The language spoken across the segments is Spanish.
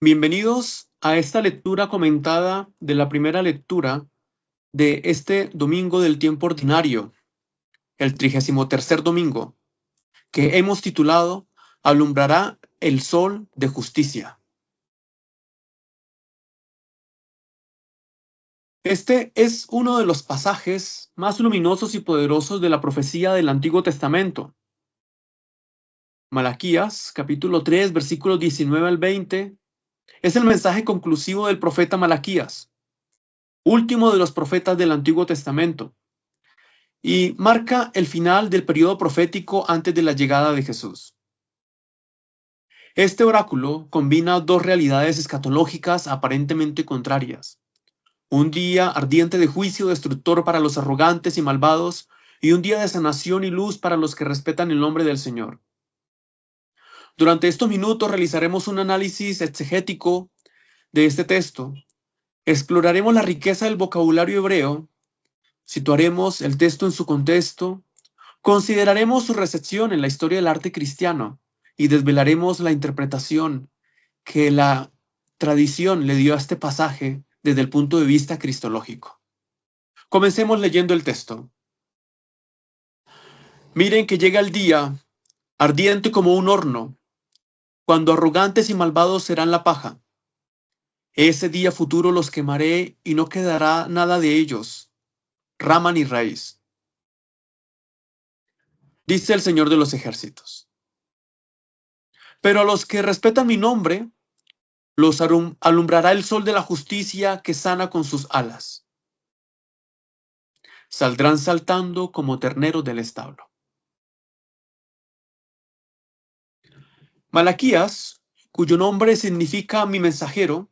Bienvenidos a esta lectura comentada de la primera lectura de este domingo del tiempo ordinario, el 33º domingo, que hemos titulado Alumbrará el sol de justicia. Este es uno de los pasajes más luminosos y poderosos de la profecía del Antiguo Testamento. Malaquías, capítulo 3, versículos 19 al 20, es el mensaje conclusivo del profeta Malaquías, último de los profetas del Antiguo Testamento, y marca el final del periodo profético antes de la llegada de Jesús. Este oráculo combina dos realidades escatológicas aparentemente contrarias: un día ardiente de juicio destructor para los arrogantes y malvados, y un día de sanación y luz para los que respetan el nombre del Señor. Durante estos minutos realizaremos un análisis exegético de este texto. Exploraremos la riqueza del vocabulario hebreo, situaremos el texto en su contexto, consideraremos su recepción en la historia del arte cristiano y desvelaremos la interpretación que la tradición le dio a este pasaje desde el punto de vista cristológico. Comencemos leyendo el texto. Miren que llega el día, ardiente como un horno, cuando arrogantes y malvados serán la paja. Ese día futuro los quemaré y no quedará nada de ellos, rama ni raíz, dice el Señor de los ejércitos. Pero a los que respetan mi nombre, los alumbrará el sol de la justicia que sana con sus alas. Saldrán saltando como terneros del establo. Malaquías, cuyo nombre significa mi mensajero,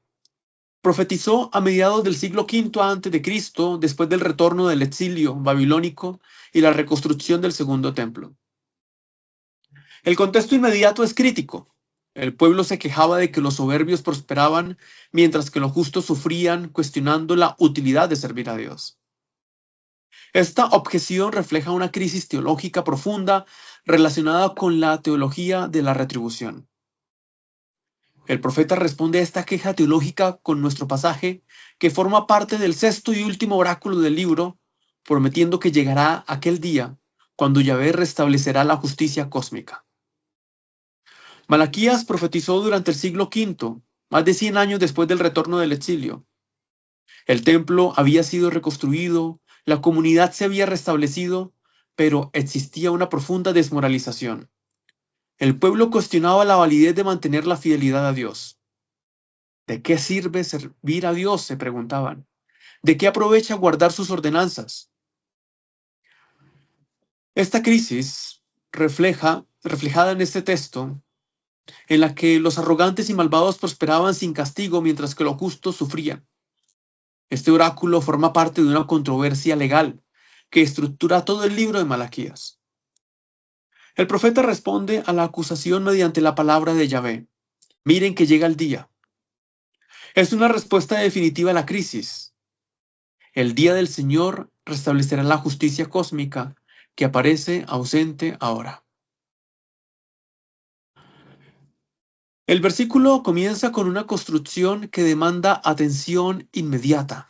profetizó a mediados del siglo V a.C., después del retorno del exilio babilónico y la reconstrucción del segundo templo. El contexto inmediato es crítico. El pueblo se quejaba de que los soberbios prosperaban mientras que los justos sufrían, cuestionando la utilidad de servir a Dios. Esta objeción refleja una crisis teológica profunda relacionada con la teología de la retribución. El profeta responde a esta queja teológica con nuestro pasaje, que forma parte del sexto y último oráculo del libro, prometiendo que llegará aquel día cuando Yahvé restablecerá la justicia cósmica. Malaquías profetizó durante el siglo V, más de 100 años después del retorno del exilio. El templo había sido reconstruido, la comunidad se había restablecido, pero existía una profunda desmoralización. El pueblo cuestionaba la validez de mantener la fidelidad a Dios. ¿De qué sirve servir a Dios?, se preguntaban. ¿De qué aprovecha guardar sus ordenanzas? Esta crisis reflejada en este texto, en la que los arrogantes y malvados prosperaban sin castigo mientras que los justos sufrían. Este oráculo forma parte de una controversia legal que estructura todo el libro de Malaquías. El profeta responde a la acusación mediante la palabra de Yahvé. Miren que llega el día. Es una respuesta definitiva a la crisis. El día del Señor restablecerá la justicia cósmica que aparece ausente ahora. El versículo comienza con una construcción que demanda atención inmediata.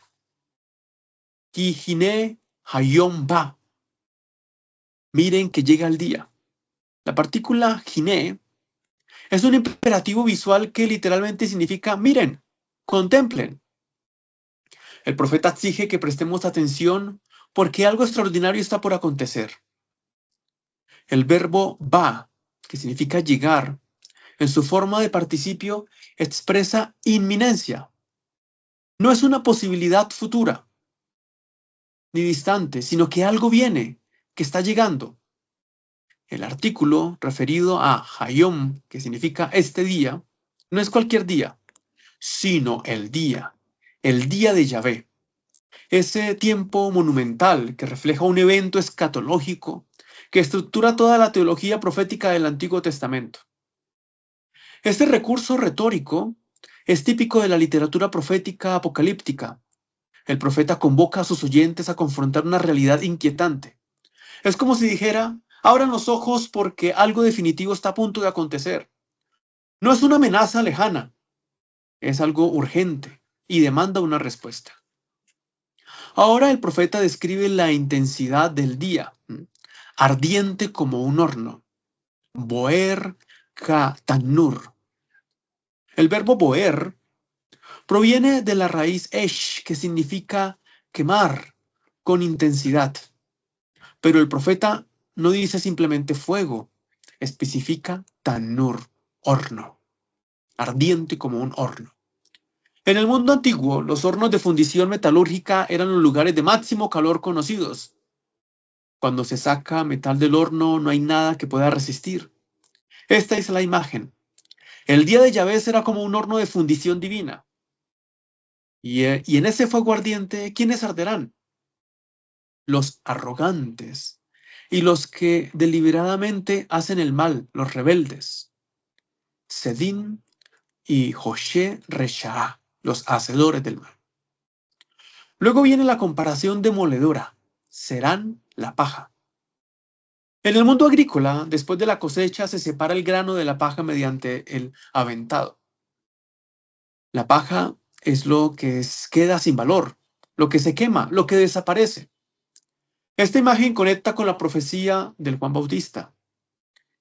Ki hine hayom ba. Miren que llega el día. La partícula hine es un imperativo visual que literalmente significa miren, contemplen. El profeta exige que prestemos atención porque algo extraordinario está por acontecer. El verbo ba, que significa llegar, en su forma de participio expresa inminencia. No es una posibilidad futura ni distante, sino que algo viene, que está llegando. El artículo referido a Hayom, que significa este día, no es cualquier día, sino el día de Yahvé. Ese tiempo monumental que refleja un evento escatológico que estructura toda la teología profética del Antiguo Testamento. Este recurso retórico es típico de la literatura profética apocalíptica. El profeta convoca a sus oyentes a confrontar una realidad inquietante. Es como si dijera: abran los ojos porque algo definitivo está a punto de acontecer. No es una amenaza lejana, Es algo urgente y demanda una respuesta. Ahora el profeta describe la intensidad del día, ardiente como un horno. Boer ka tanur. El verbo boer proviene de la raíz esh, que significa quemar con intensidad. Pero el profeta no dice simplemente fuego, especifica tanur, horno, ardiente como un horno. En el mundo antiguo, los hornos de fundición metalúrgica eran los lugares de máximo calor conocidos. Cuando se saca metal del horno, no hay nada que pueda resistir. Esta es la imagen. El día de Yahvé será como un horno de fundición divina. Y en ese fuego ardiente, ¿quiénes arderán? Los arrogantes y los que deliberadamente hacen el mal, los rebeldes. Sedín y José Reshaá, los hacedores del mal. Luego viene la comparación demoledora. Serán la paja. En el mundo agrícola, después de la cosecha, se separa el grano de la paja mediante el aventado. La paja es lo que queda sin valor, lo que se quema, lo que desaparece. Esta imagen conecta con la profecía del Juan Bautista.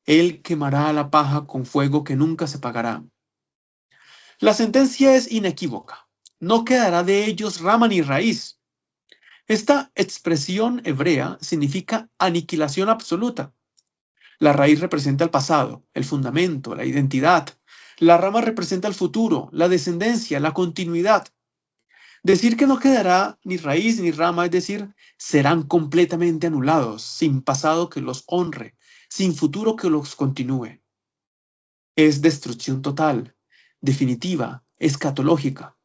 Él quemará la paja con fuego que nunca se apagará. La sentencia es inequívoca. No quedará de ellos rama ni raíz. Esta expresión hebrea significa aniquilación absoluta. La raíz representa el pasado, el fundamento, la identidad. La rama representa el futuro, la descendencia, la continuidad. Decir que no quedará ni raíz ni rama, es decir, serán completamente anulados, sin pasado que los honre, sin futuro que los continúe. Es destrucción total, definitiva, escatológica.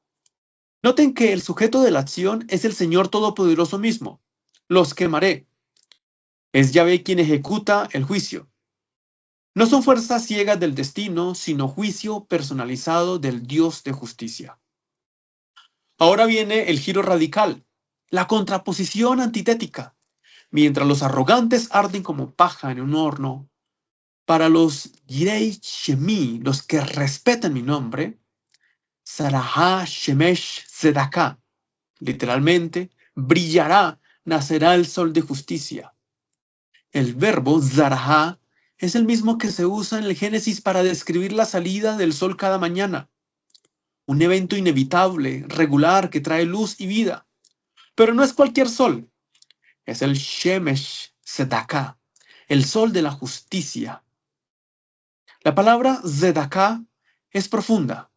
Noten que el sujeto de la acción es el Señor Todopoderoso mismo. Los quemaré. Es Yahvé quien ejecuta el juicio. No son fuerzas ciegas del destino, sino juicio personalizado del Dios de justicia. Ahora viene el giro radical, la contraposición antitética. Mientras los arrogantes arden como paja en un horno, para los Yirei Shemi, los que respetan mi nombre, Sarahá Shemesh Zedaká, literalmente, brillará, nacerá el sol de justicia. El verbo Zarahá es el mismo que se usa en el Génesis para describir la salida del sol cada mañana. Un evento inevitable, regular, que trae luz y vida. Pero no es cualquier sol. Es el Shemesh Zedaká, el sol de la justicia. La palabra Zedaká es profunda.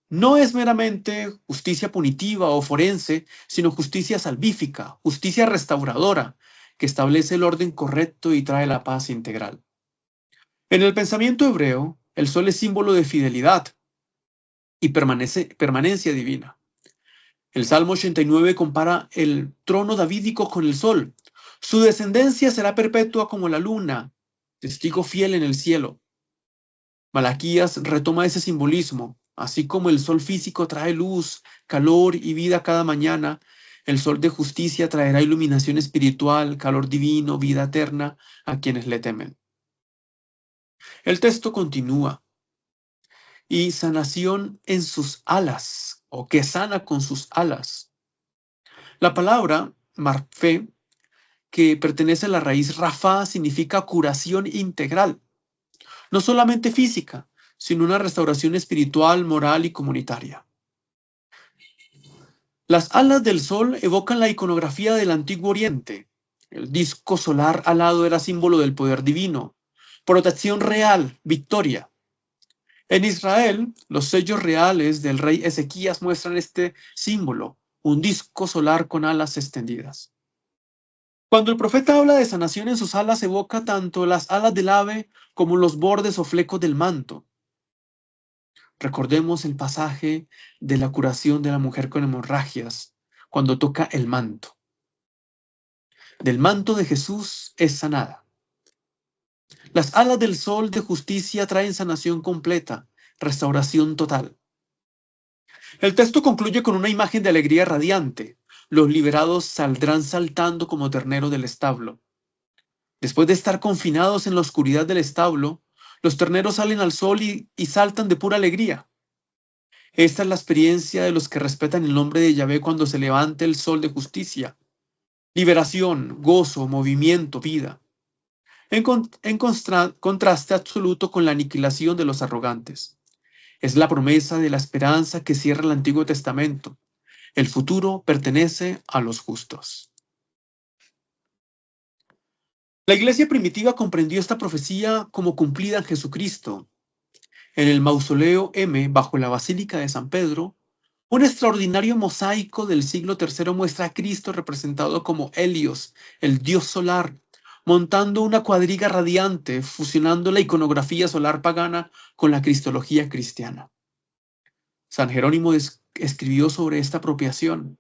No es meramente justicia punitiva o forense, sino justicia salvífica, justicia restauradora, que establece el orden correcto y trae la paz integral. En el pensamiento hebreo, el sol es símbolo de fidelidad y permanencia divina. El Salmo 89 compara el trono davídico con el sol. Su descendencia será perpetua como la luna, testigo fiel en el cielo. Malaquías retoma ese simbolismo. Así como el sol físico trae luz, calor y vida cada mañana, el sol de justicia traerá iluminación espiritual, calor divino, vida eterna a quienes le temen. El texto continúa. Y sanación en sus alas, o que sana con sus alas. La palabra marfé, que pertenece a la raíz rafá, significa curación integral, no solamente física, sino una restauración espiritual, moral y comunitaria. Las alas del sol evocan la iconografía del Antiguo Oriente. El disco solar alado era símbolo del poder divino, protección real, victoria. En Israel, los sellos reales del rey Ezequías muestran este símbolo, un disco solar con alas extendidas. Cuando el profeta habla de sanación en sus alas, evoca tanto las alas del ave como los bordes o flecos del manto. Recordemos el pasaje de la curación de la mujer con hemorragias, cuando toca el manto. Del manto de Jesús es sanada. Las alas del sol de justicia traen sanación completa, restauración total. El texto concluye con una imagen de alegría radiante. Los liberados saldrán saltando como terneros del establo. Después de estar confinados en la oscuridad del establo, los terneros salen al sol y saltan de pura alegría. Esta es la experiencia de los que respetan el nombre de Yahvé cuando se levante el sol de justicia. Liberación, gozo, movimiento, vida. En contraste absoluto con la aniquilación de los arrogantes. Es la promesa de la esperanza que cierra el Antiguo Testamento. El futuro pertenece a los justos. La iglesia primitiva comprendió esta profecía como cumplida en Jesucristo. En el mausoleo M, bajo la Basílica de San Pedro, un extraordinario mosaico del siglo III muestra a Cristo representado como Helios, el dios solar, montando una cuadriga radiante, fusionando la iconografía solar pagana con la cristología cristiana. San Jerónimo escribió sobre esta apropiación.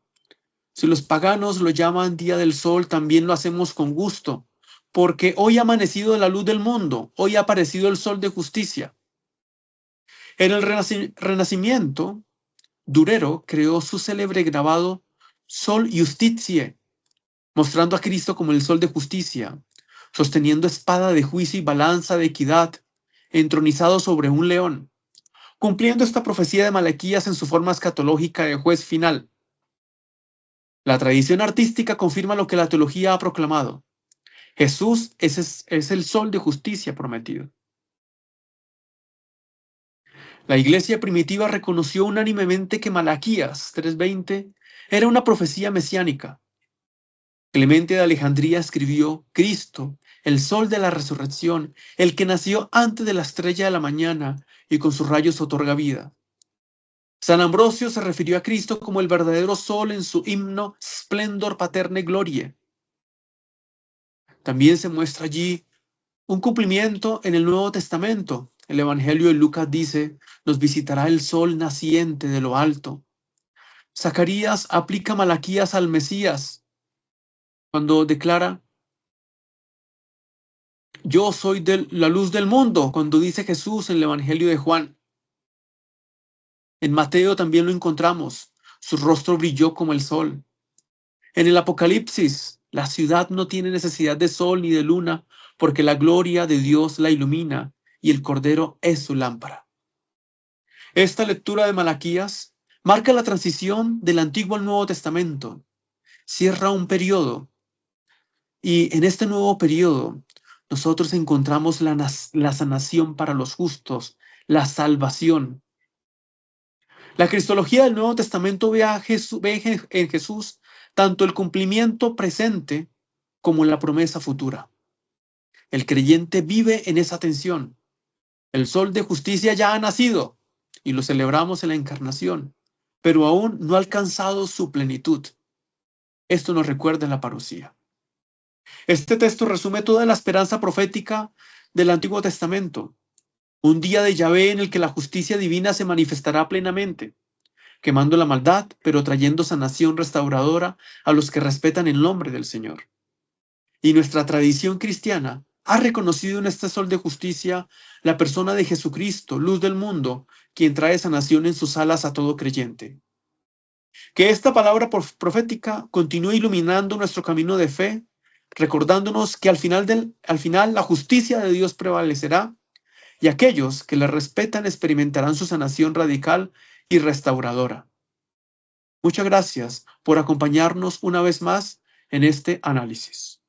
Si los paganos lo llaman Día del Sol, también lo hacemos con gusto, porque hoy ha amanecido la luz del mundo, hoy ha aparecido el sol de justicia. En el Renacimiento, Durero creó su célebre grabado Sol Justitiae, mostrando a Cristo como el sol de justicia, sosteniendo espada de juicio y balanza de equidad, entronizado sobre un león, cumpliendo esta profecía de Malaquías en su forma escatológica de juez final. La tradición artística confirma lo que la teología ha proclamado. Jesús es el sol de justicia prometido. La iglesia primitiva reconoció unánimemente que Malaquías 3:20 era una profecía mesiánica. Clemente de Alejandría escribió: Cristo, el sol de la resurrección, el que nació antes de la estrella de la mañana y con sus rayos otorga vida. San Ambrosio se refirió a Cristo como el verdadero sol en su himno Splendor Paterne Gloriae. También se muestra allí un cumplimiento en el Nuevo Testamento. El Evangelio de Lucas dice: nos visitará el sol naciente de lo alto. Zacarías aplica Malaquías al Mesías cuando declara: yo soy la luz del mundo, cuando dice Jesús en el Evangelio de Juan. En Mateo también lo encontramos: su rostro brilló como el sol. En el Apocalipsis, la ciudad no tiene necesidad de sol ni de luna, porque la gloria de Dios la ilumina y el Cordero es su lámpara. Esta lectura de Malaquías marca la transición del Antiguo al Nuevo Testamento. Cierra un periodo y en este nuevo periodo nosotros encontramos la sanación para los justos, la salvación. La cristología del Nuevo Testamento ve en Jesús tanto el cumplimiento presente como la promesa futura. El creyente vive en esa tensión. El sol de justicia ya ha nacido y lo celebramos en la encarnación, pero aún no ha alcanzado su plenitud. Esto nos recuerda la parusía. Este texto resume toda la esperanza profética del Antiguo Testamento. Un día de Yahvé en el que la justicia divina se manifestará plenamente, quemando la maldad, pero trayendo sanación restauradora a los que respetan el nombre del Señor. Y nuestra tradición cristiana ha reconocido en este sol de justicia la persona de Jesucristo, luz del mundo, quien trae sanación en sus alas a todo creyente. Que esta palabra profética continúe iluminando nuestro camino de fe, recordándonos que al final la justicia de Dios prevalecerá y aquellos que le respetan experimentarán su sanación radical y restauradora. Muchas gracias por acompañarnos una vez más en este análisis.